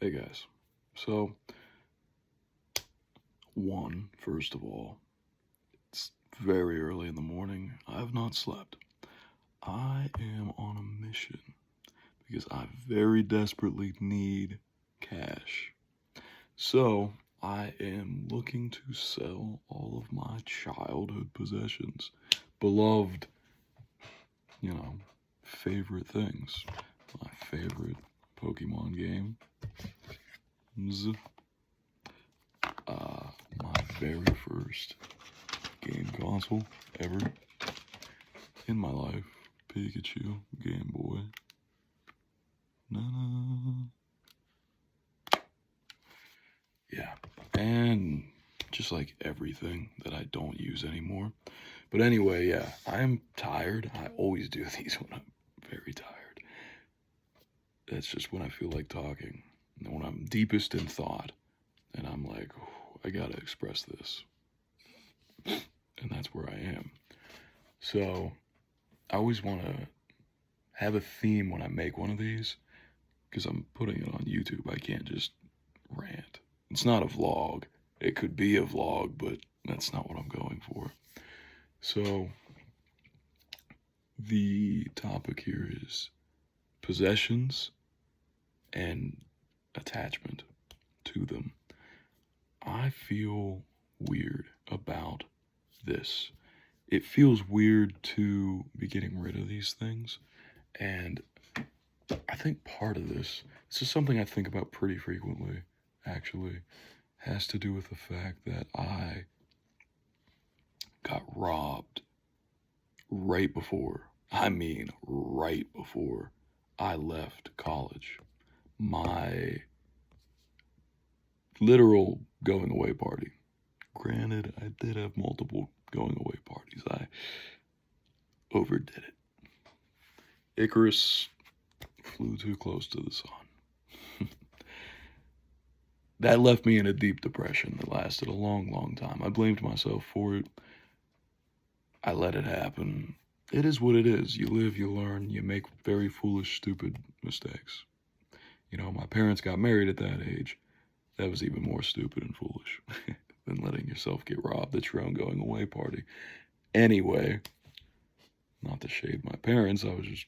Hey guys. So, first of all, it's very early in the morning. I have not slept. I am on a mission because I very desperately need cash. So, I am looking to sell all of my childhood possessions. Beloved, favorite things. My favorite Pokemon game. My very first game console ever in my life. Pikachu, Game Boy. Na-na. Yeah, and just like everything that I don't use anymore. But anyway, yeah, I am tired. I always do these when I'm very tired. That's just when I feel like talking. And when I'm deepest in thought, and I'm like, oh, I gotta express this. And that's where I am. So, I always want to have a theme when I make one of these, because I'm putting it on YouTube. I can't just rant. It's not a vlog. It could be a vlog, but that's not what I'm going for. So, the topic here is possessions and attachment to them. I feel weird about this. It feels weird to be getting rid of these things, and I think part of this is something I think about pretty frequently, actually, has to do with the fact that I got robbed right before, right before I left college. My literal going away party. Granted, I did have multiple going away parties. I overdid it. Icarus flew too close to the sun. That left me in a deep depression that lasted a long, long time. I blamed myself for it. I let it happen. It is what it is. You live, you learn, you make very foolish, stupid mistakes. My parents got married at that age. That was even more stupid and foolish than letting yourself get robbed at your own going away party. Anyway, not to shade my parents, I was just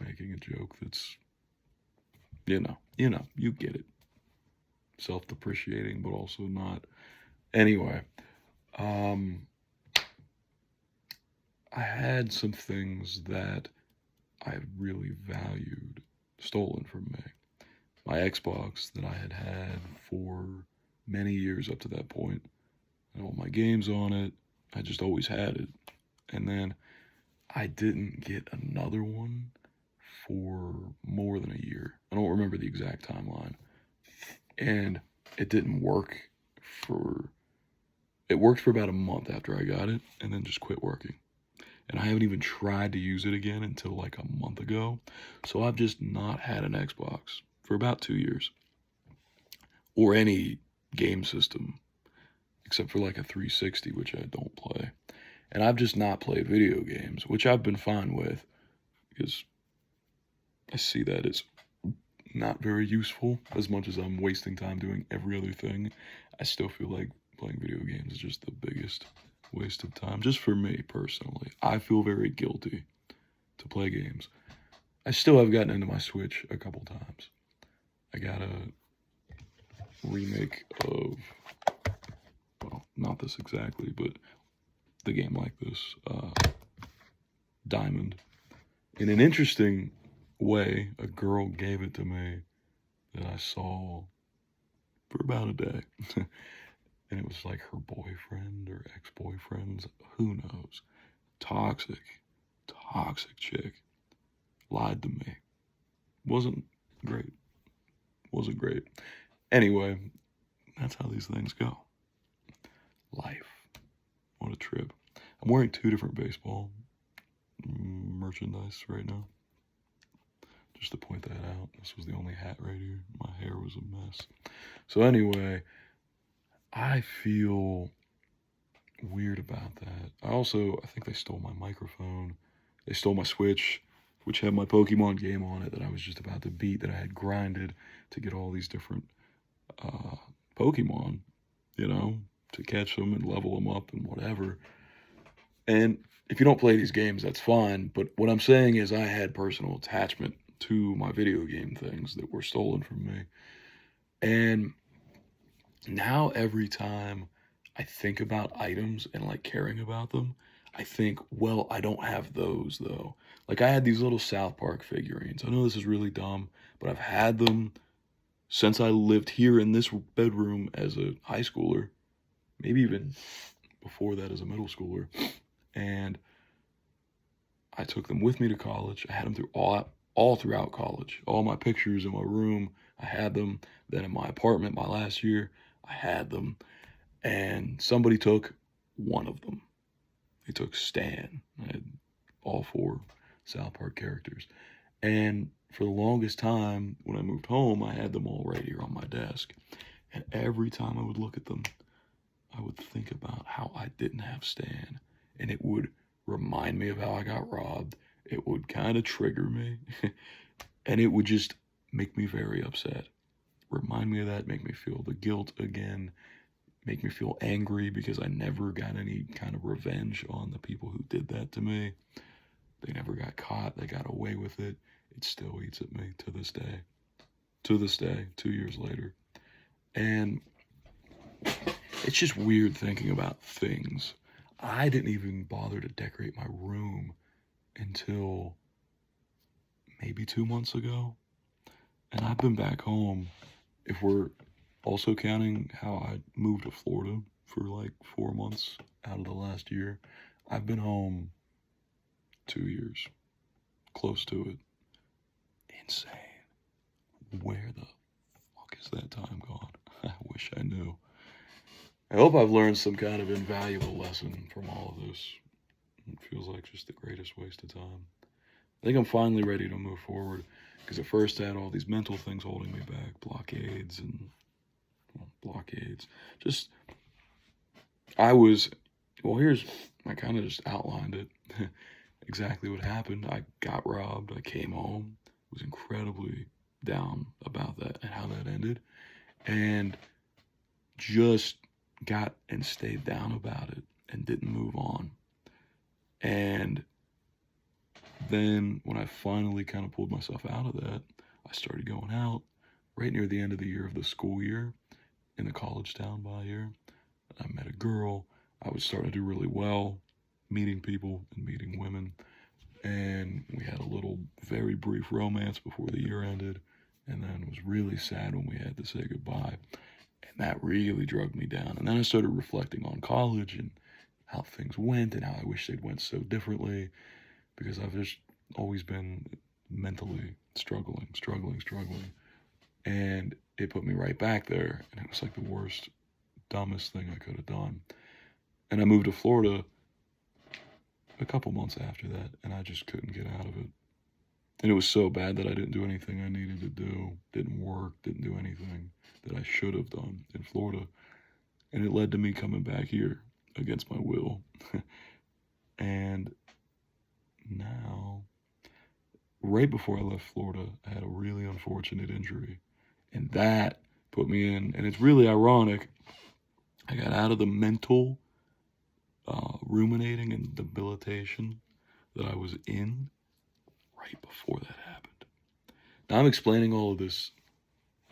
making a joke that's, you get it. Self-depreciating, but also not. Anyway, I had some things that I really valued stolen from me. My Xbox that I had had for many years up to that point, and all my games on it, I just always had it. And then I didn't get another one for more than a year. I don't remember the exact timeline. And it didn't work it worked for about a month after I got it, and then just quit working. And I haven't even tried to use it again until like a month ago. So I've just not had an Xbox for about 2 years. Or any game system, except for like a 360, which I don't play. And I've just not played video games, which I've been fine with, because I see that as not very useful. As much as I'm wasting time doing every other thing, I still feel like playing video games is just the biggest waste of time. Just for me personally, I feel very guilty to play games. I still have gotten into my Switch a couple times. I got a remake of, well, not this exactly, but the game like this, Diamond. In an interesting way, a girl gave it to me that I saw for about a day. And it was like her boyfriend or ex-boyfriend, who knows. Toxic chick. Lied to me. Wasn't great. Wasn't great. Anyway, that's how these things go. Life. What a trip. I'm wearing 2 different baseball merchandise right now. Just to point that out. This was the only hat right here. My hair was a mess. So anyway, I feel weird about that. I think they stole my microphone. They stole my Switch. which had my Pokemon game on it that I was just about to beat, that I had grinded to get all these different Pokemon, you know, to catch them and level them up and whatever. And if you don't play these games, that's fine. But what I'm saying is I had personal attachment to my video game things that were stolen from me. And now every time I think about items and like caring about them, I think, well, I don't have those though. Like I had these little South Park figurines. I know this is really dumb, but I've had them since I lived here in this bedroom as a high schooler, maybe even before that as a middle schooler. And I took them with me to college. I had them through all throughout college. All my pictures in my room, I had them. Then in my apartment my last year, I had them. And somebody took one of them. They took Stan. I had all 4 South Park characters. And for the longest time, when I moved home, I had them all right here on my desk. And every time I would look at them, I would think about how I didn't have Stan. And it would remind me of how I got robbed. It would kind of trigger me. And it would just make me very upset. Remind me of that, make me feel the guilt again, make me feel angry because I never got any kind of revenge on the people who did that to me. They never got caught. They got away with it. It still eats at me to this day. To this day, 2 years later. And it's just weird thinking about things. I didn't even bother to decorate my room until maybe 2 months ago. And I've been back home, if we're also counting how I moved to Florida for like 4 months out of the last year. I've been home 2 years, close to it. Insane. Where the fuck is that time gone? I wish I knew. I hope I've learned some kind of invaluable lesson from all of this. It feels like just the greatest waste of time. I think I'm finally ready to move forward, because at first I had all these mental things holding me back, blockades. Just, I kind of just outlined it. Exactly what happened. I got robbed. I came home. Was incredibly down about that and how that ended. And just got and stayed down about it and didn't move on. And then when I finally kind of pulled myself out of that, I started going out right near the end of the year of the school year in a college town by here. I met a girl. I was starting to do really well, meeting people and meeting women. And we had a little very brief romance before the year ended. And then it was really sad when we had to say goodbye. And that really drug me down. And then I started reflecting on college and how things went and how I wish they'd went so differently, because I've just always been mentally struggling. And it put me right back there. And it was like the worst, dumbest thing I could have done. And I moved to Florida a couple months after that, and I just couldn't get out of it. And it was so bad that I didn't do anything I needed to do, didn't work, didn't do anything that I should have done in Florida. And it led to me coming back here against my will. And now, right before I left Florida, I had a really unfortunate injury. And that put me in, and it's really ironic, I got out of the mental ruminating and debilitation that I was in right before that happened. Now I'm explaining all of this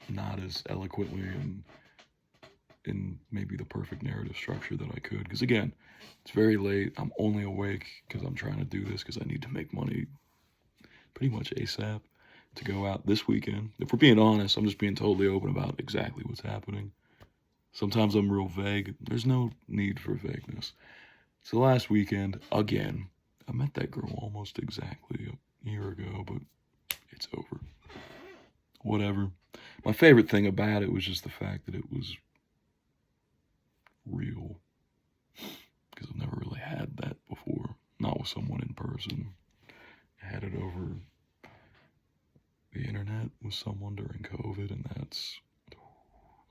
not as eloquently and in maybe the perfect narrative structure that I could, because again, it's very late. I'm only awake because I'm trying to do this because I need to make money pretty much ASAP to go out this weekend. If we're being honest, I'm just being totally open about exactly what's happening. Sometimes I'm real vague. There's no need for vagueness. So last weekend, again, I met that girl almost exactly a year ago, but it's over. Whatever. My favorite thing about it was just the fact that it was real. Because I've never really had that before. Not with someone in person. I had it over the internet with someone during COVID, and that's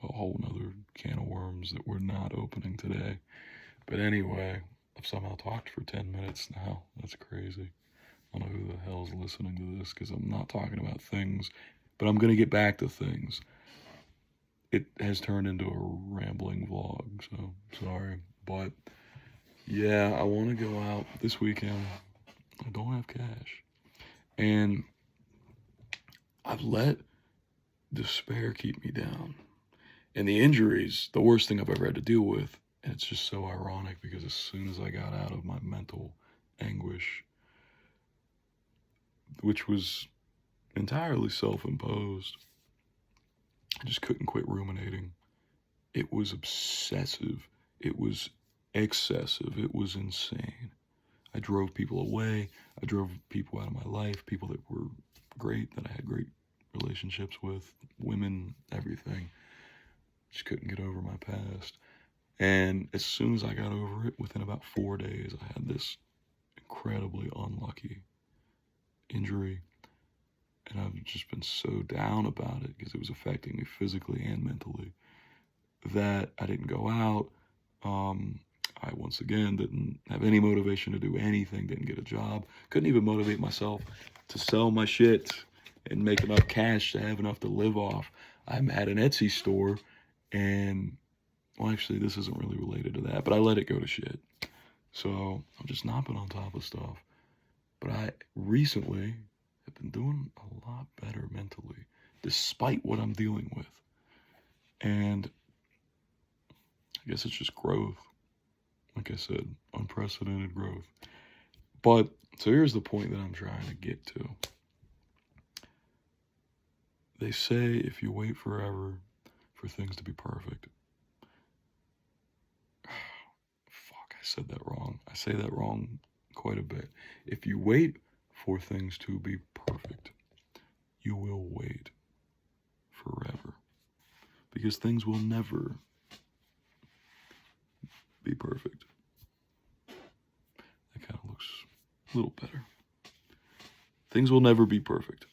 a whole nother can of worms that we're not opening today. But anyway, I've somehow talked for 10 minutes now. That's crazy. I don't know who the hell's listening to this because I'm not talking about things, but I'm going to get back to things. It has turned into a rambling vlog, so sorry. But yeah, I want to go out this weekend. I don't have cash. And I've let despair keep me down. And the injuries, the worst thing I've ever had to deal with. And it's just so ironic because as soon as I got out of my mental anguish, which was entirely self-imposed, I just couldn't quit ruminating. It was obsessive. It was excessive. It was insane. I drove people away. I drove people out of my life, people that were great, that I had great relationships with, women, everything. Just couldn't get over my past. And as soon as I got over it, within about 4 days, I had this incredibly unlucky injury. And I've just been so down about it because it was affecting me physically and mentally that I didn't go out. I once again didn't have any motivation to do anything, didn't get a job, couldn't even motivate myself to sell my shit and make enough cash to have enough to live off. I'm at an Etsy store and, well, actually, this isn't really related to that, but I let it go to shit. So I've just not been on top of stuff. But I recently have been doing a lot better mentally, despite what I'm dealing with. And I guess it's just growth. Like I said, unprecedented growth. But, so here's the point that I'm trying to get to. They say if you wait forever for things to be perfect. Fuck, I said that wrong. I say that wrong quite a bit. If you wait for things to be perfect, you will wait forever. Because things will never be perfect. That kind of looks a little better. Things will never be perfect.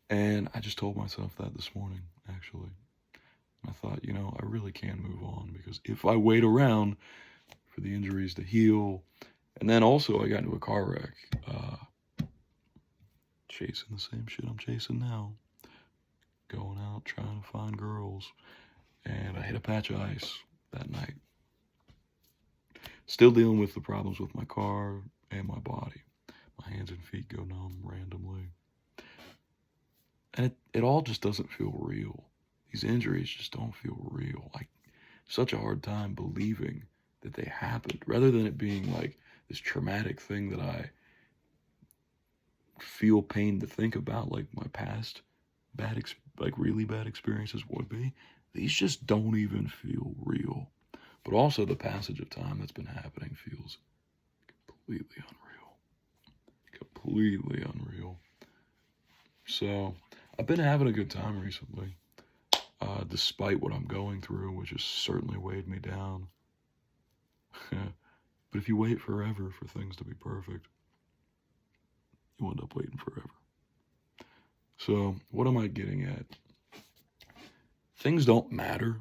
And I just told myself that this morning, actually. I thought, I really can move on because if I wait around for the injuries to heal, and then also I got into a car wreck, chasing the same shit I'm chasing now, going out trying to find girls, and I hit a patch of ice that night. Still dealing with the problems with my car and my body. My hands and feet go numb randomly. And it all just doesn't feel real. These injuries just don't feel real. Like, such a hard time believing that they happened, rather than it being like this traumatic thing that I feel pain to think about, like my past really bad experiences would be. These just don't even feel real. But also the passage of time that's been happening feels completely unreal. Completely unreal. So I've been having a good time recently, despite what I'm going through, which has certainly weighed me down. But if you wait forever for things to be perfect, you end up waiting forever. So what am I getting at? Things don't matter.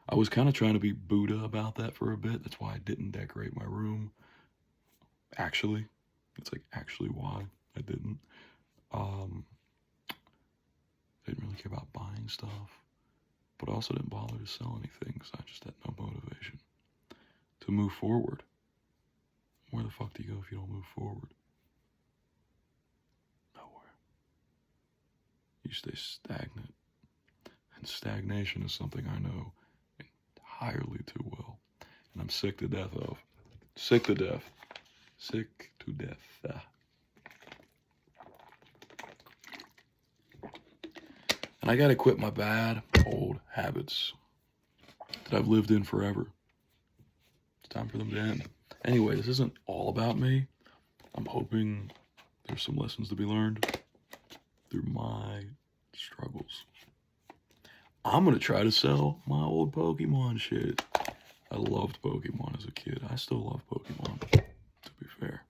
I was kind of trying to be Buddha about that for a bit. That's why I didn't decorate my room. Actually, it's like actually why I didn't. Didn't really care about buying stuff, but I also didn't bother to sell anything because I just had no motivation to move forward. Where the fuck do you go if you don't move forward? Nowhere. You stay stagnant. And stagnation is something I know entirely too well. And I'm sick to death of. Sick to death. Sick to death. And I gotta quit my bad old habits that I've lived in forever. It's time for them to end. Anyway, this isn't all about me. I'm hoping there's some lessons to be learned through my struggles. I'm gonna try to sell my old Pokemon shit. I loved Pokemon as a kid. I still love Pokemon, to be fair.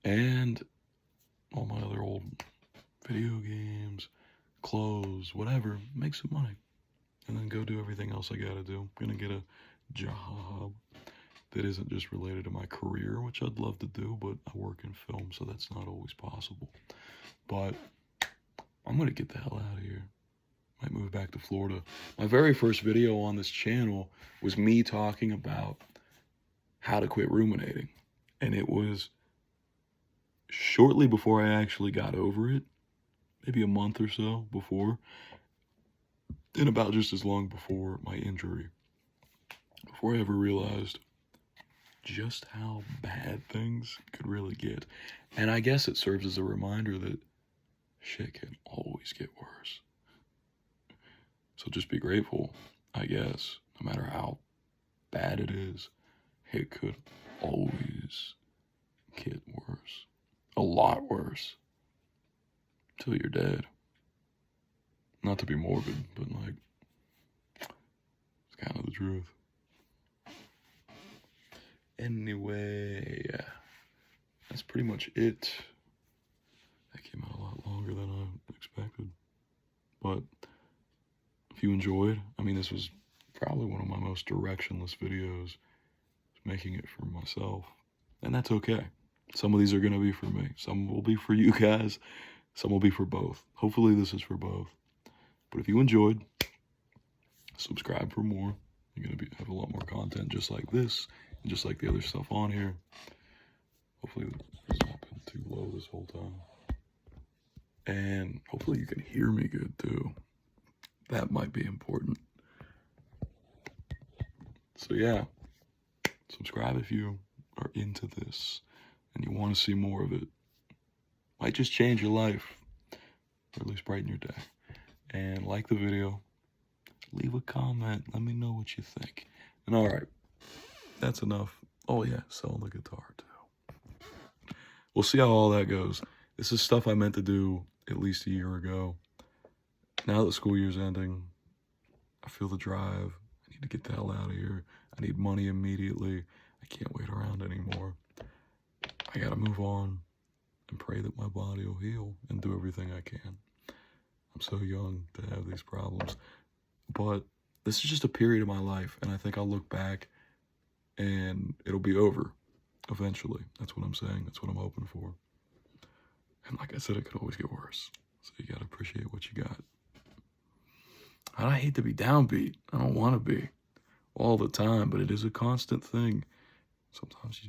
And all my other old video games, clothes, whatever, make some money. And then go do everything else I gotta do. I'm gonna get a job that isn't just related to my career, which I'd love to do, but I work in film, so that's not always possible. But I'm gonna get the hell out of here. Might move back to Florida. My very first video on this channel was me talking about how to quit ruminating. And it was shortly before I actually got over it, maybe a month or so before, and about just as long before my injury, before I ever realized just how bad things could really get. And I guess it serves as a reminder that shit can always get worse. So just be grateful, I guess, no matter how bad it is, it could always get worse. A lot worse. Till you're dead. Not to be morbid, but like, it's kind of the truth. Anyway, that's pretty much it. That came out a lot longer than I expected. But if you enjoyed, I mean, this was probably one of my most directionless videos, making it for myself. And that's okay. Some of these are going to be for me. Some will be for you guys. Some will be for both. Hopefully this is for both. But if you enjoyed, subscribe for more. You're going to have a lot more content just like this, and just like the other stuff on here. Hopefully it's not been too low this whole time. And hopefully you can hear me good too. That might be important. So yeah, subscribe if you are into this and you want to see more of it. Might just change your life, or at least brighten your day. And like the video, leave a comment, let me know what you think. And alright, that's enough. Oh yeah, selling the guitar too. We'll see how all that goes. This is stuff I meant to do at least a year ago. Now that the school year's ending, I feel the drive. I need to get the hell out of here. I need money immediately. I can't wait around anymore. I gotta move on and pray that my body will heal and do everything I can. I'm so young to have these problems. But this is just a period of my life, and I think I'll look back and it'll be over eventually. That's what I'm saying. That's what I'm hoping for. And like I said, it could always get worse. So you gotta appreciate what you got. And I hate to be downbeat. I don't want to be all the time, but it is a constant thing. Sometimes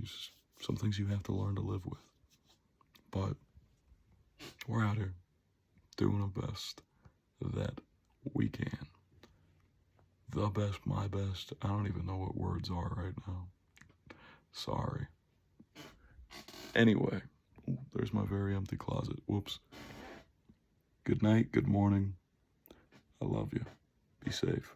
some things you have to learn to live with. But we're out here doing our best that we can. The best, my best. I don't even know what words are right now. Sorry. Anyway, there's my very empty closet. Whoops. Good night, good morning. I love you. Be safe.